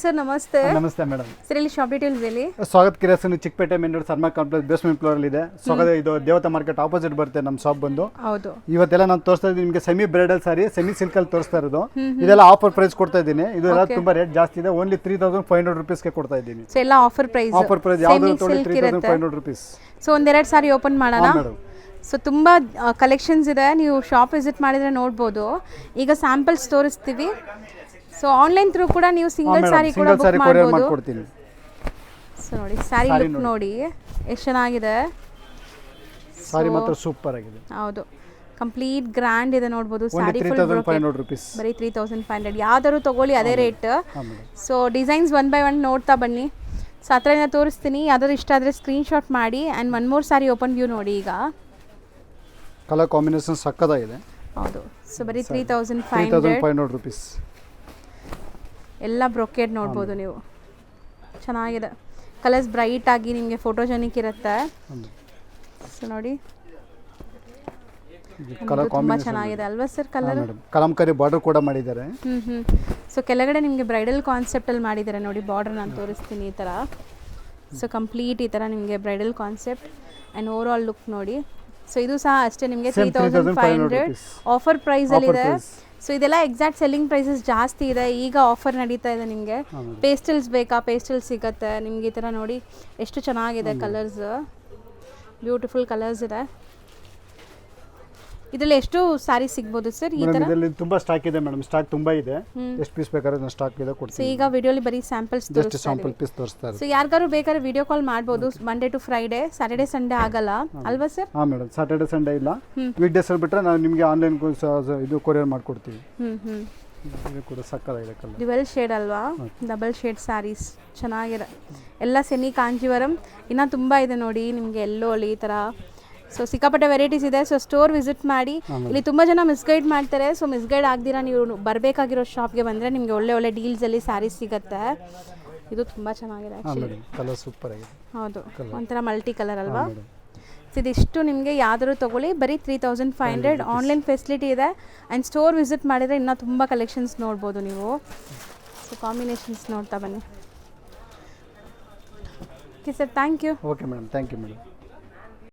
Sir ನಮಸ್ತೆ. ನಮಸ್ತೆ madam. Sir ಇಲ್ಲಿ ಶಾಪ್ ಡೀಟೇಲ್ಸ್ ಹೇಳಿ. ಸ್ವಾಗತ್ ಕಿರಾಸನ್ Chikkapete main road Sarma complex basement floor ಅಲ್ಲಿ ಇದೆ. ಇದು ದೇವತಾ ಮಾರ್ಕೆಟ್ ಆಪೋಸಿಟ್ ಬರುತ್ತೆ ನಮ್ಮ ಶಾಪ್ ಬಂದು. ಹೌದು. ಇವತ್ತೆಲ್ಲ ನಾನು ತೋರಿಸ್ತಾ ಇದ್ದೀನಿ ನಿಮಗೆ ಸೆಮಿ ಬ್ರೈಡಲ್ ಸಾರಿ ಸೆಮಿ ಸಿಲ್ಕ್ ಅಲ್ಲಿ ತೋರಿಸ್ತಾ ಇರೋದು. ಇದೆಲ್ಲ ಆಫರ್ ಪ್ರೈಸ್ ಕೊಡ್ತಾ ಇದ್ದೀನಿ. ಇದೆಲ್ಲ ತುಂಬಾ ರೇಟ್ ಜಾಸ್ತಿ ಇದೆ. ಓನ್ಲಿ 3500 rupees ಗೆ ಕೊಡ್ತಾ ಇದ್ದೀನಿ. ಸೊ ಎಲ್ಲ ಆಫರ್ ಪ್ರೈಸ್. ಆಫರ್ ಪ್ರೈಸ್ ಯಾವುದು ತೊಗೊಳ್ಳಿ 3500 rupees. ಸೊ ಒಂದೆರಡು ಸಾರಿ ಓಪನ್ ಮಾಡೋಣ. ಸೊ ತುಂಬ ಕಲೆಕ್ಷನ್ಸ್ ಇದೆ, ನೀವು ಶಾಪ್ ವಿಸಿಟ್ ಮಾಡಿದ್ರೆ ನೋಡ್ಬೋದು. ಈಗ ಸ್ಯಾಂಪಲ್ಸ್ ತೋರಿಸ್ತೀವಿ. ಸೊ ಆನ್ಲೈನ್ ಥ್ರೂ ಕೂಡ ನೀವು ಸಿಂಗಲ್ ಸಾರಿ ಕೂಡ ಬುಕ್ ಮಾಡ್ಬೋದು. ಸೊ ನೋಡಿ ಸ್ಯಾರಿ ಲುಕ್ ನೋಡಿ ಎಷ್ಟು ಚೆನ್ನಾಗಿದೆ. ಸಾರಿ ಮಾತ್ರ ಸೂಪರ್ ಆಗಿದೆ. ಹೌದು, ಕಂಪ್ಲೀಟ್ ಗ್ರ್ಯಾಂಡ್ ಇದೆ ನೋಡ್ಬೋದು. Sari full 3500 rupees. ಬರೀ 3500. ಯಾವ್ದಾದ್ರು ತಗೊಳ್ಳಿ ಅದೇ ರೇಟ್. ಸೊ ಡಿಸೈನ್ಸ್ 1 by 1 ನೋಡ್ತಾ ಬನ್ನಿ. ಸೊ ಹತ್ರದಿಂದ ತೋರಿಸ್ತೀನಿ. ಯಾವ್ದಾದ್ರು ಇಷ್ಟ ಆದರೆ ಸ್ಕ್ರೀನ್ಶಾಟ್ ಮಾಡಿ. And 1 more sorry open view ನೋಡಿ. ಈಗ ಕಲರ್ ಕಾಂಬಿನೇಷನ್ ಸಕ್ಕತ್ತಾಗಿದೆ. ಹೌದು. ಸೊ ಬರೀ 3500 rupees. ಎಲ್ಲ ಬ್ರೊಕೇಡ್ ನೋಡ್ಬೋದು ನೀವು. ಚೆನ್ನಾಗಿದೆ. ಕಲರ್ಸ್ ಬ್ರೈಟ್ ಆಗಿ ನಿಮಗೆ ಫೋಟೋಜೆನಿಕ್ ಇರುತ್ತೆ. ಸೊ ನೋಡಿ ತುಂಬಾ ಚೆನ್ನಾಗಿದೆ ಅಲ್ವಾ ಸರ್ ಕಲರ್. ಕಲಂಕಾರಿ ಬಾರ್ಡರ್ ಕೂಡ ಮಾಡಿದ್ದಾರೆ. ಸೊ ಕೆಳಗಡೆ ನಿಮಗೆ ಬ್ರೈಡಲ್ ಕಾನ್ಸೆಪ್ಟ್ ಅಲ್ಲಿ ಮಾಡಿದ್ದಾರೆ ನೋಡಿ. ಬಾರ್ಡರ್ ನಾನು ತೋರಿಸ್ತೀನಿ ಈ ತರ. ಸೊ ಕಂಪ್ಲೀಟ್ ಈ ತರ ನಿಮಗೆ bridal concept and over all look ನೋಡಿ. ಸೊ ಇದು ಸಹ ಅಷ್ಟೇ ನಿಮಗೆ 3500 ಆಫರ್ ಪ್ರೈಸ್ ಅಲ್ಲಿ ಇದೆ. ಸೊ ಇದೆಲ್ಲ ಎಕ್ಸಾಕ್ಟ್ ಸೆಲ್ಲಿಂಗ್ ಪ್ರೈಸಸ್ ಜಾಸ್ತಿ ಇದೆ. ಈಗ ಆಫರ್ ನಡೀತಾ ಇದೆ. ನಿಮಗೆ ಪೇಸ್ಟಲ್ಸ್ ಬೇಕಾ, ಪೇಸ್ಟಲ್ ಸಿಗುತ್ತೆ ನಿಮ್ಗೆ. ಈ ಥರ ನೋಡಿ ಎಷ್ಟು ಚೆನ್ನಾಗಿದೆ ಕಲರ್ಸ್. ಬ್ಯೂಟಿಫುಲ್ ಕಲರ್ಸ್ ಇದೆ. ಇದರಲ್ಲಿ ಎಷ್ಟು ಸ್ಯಾರಿ ಸಿಗ್ಬೋದು ಸರ್ ಈ ತರ? ಇದರಲ್ಲಿ ತುಂಬಾ ಸ್ಟಾಕ್ ಇದೆ ಮೇಡಮ್. ಸ್ಟಾಕ್ ತುಂಬಾ ಇದೆ. ಎಷ್ಟು ಪೀಸ್ ಬೇಕಾದ್ರೆ ಸ್ಟಾಕ್ ಇದೆ ಕೊಡ್ತೀನಿ. ಸೊ ಈಗ ವಿಡಿಯೋಲಿ ಬರೀ ಸ್ಯಾಂಪಲ್ಸ್ ತೋರಿಸ್ತಾರೆ. ಸೊ ಯಾರಿಗಾರು ಬೇಕಾದ್ರೆ ವಿಡಿಯೋ ಕಾಲ್ ಮಾಡಬಹುದು. Monday to Friday, Saturday Sunday ಆಗಲ್ಲ ಅಲ್ವಾ ಸರ್? ಹಾ ಮೇಡಮ್, ಸ್ಯಾಟರ್ಡೆ ಸಂಡೇ ಇಲ್ಲ. ವೀಕ್ ಡೇಸ್ ಅಲ್ಲಿ ಬಿಟ್ರೆ ನಾವು ನಿಮಗೆ ಆನ್ಲೈನ್ ಇದು ಕೊರಿಯರ್ ಮಾಡ್ಕೊಡ್ತೀವಿ. ಇದು ಕೂಡ ಸಕ್ಕತ್ತಾಗಿದೆ ಕಲರ್. ಡ್ಯುವೆಲ್ ಶೇಡ್ ಅಲ್ವಾ, ಡಬಲ್ ಶೇಡ್ ಸ್ಯಾರೀಸ್ ಚೆನ್ನಾಗಿದೆ. ಎಲ್ಲ ಸೆಮಿ ಕಾಂಜೀವರಂ. ಇನ್ನ ತುಂಬಾ ಇದೆ ನೋಡಿ ನಿಮಗೆ. ಎಲ್ಲೋ ಅಲ್ಲಿ ಈ ತರ. ಸೊ ಸಿಕ್ಕಾಪಟ್ಟೆ ವೆರೈಟೀಸ್ ಇದೆ. ಸೊ ಸ್ಟೋರ್ ವಿಸಿಟ್ ಮಾಡಿ. ಇಲ್ಲಿ ತುಂಬ ಜನ ಮಿಸ್ಗೈಡ್ ಮಾಡ್ತಾರೆ. ಸೊ ಮಿಸ್ಗೈಡ್ ಆಗ್ದಿರಾ ನೀವು ಬರಬೇಕಾಗಿರೋ ಶಾಪ್ಗೆ ಬಂದರೆ ನಿಮಗೆ ಒಳ್ಳೆ ಒಳ್ಳೆ ಡೀಲ್ಸಲ್ಲಿ ಸ್ಯಾರೀಸ್ ಸಿಗುತ್ತೆ. ಇದು ತುಂಬ ಚೆನ್ನಾಗಿದೆ ಆ್ಯಕ್ಚುಲಿ. ಕಲರ್ ಸೂಪರ್ ಆಗಿದೆ. ಹೌದು, ಒಂಥರ ಮಲ್ಟಿ ಕಲರ್ ಅಲ್ವಾ. ಸೊ ಇದಿಷ್ಟು ನಿಮಗೆ ಯಾವ್ದಾದ್ರು ತೊಗೊಳ್ಳಿ ಬರೀ 3500. ಆನ್ಲೈನ್ ಫೆಸಿಲಿಟಿ ಇದೆ. ಆ್ಯಂಡ್ ಸ್ಟೋರ್ ವಿಸಿಟ್ ಮಾಡಿದರೆ ಇನ್ನೂ ತುಂಬ ಕಲೆಕ್ಷನ್ಸ್ ನೋಡ್ಬೋದು ನೀವು. ಸೊ ಕಾಂಬಿನೇಷನ್ಸ್ ನೋಡ್ತಾ ಬನ್ನಿ. Okay sir, thank you. Okay madam, thank you madam.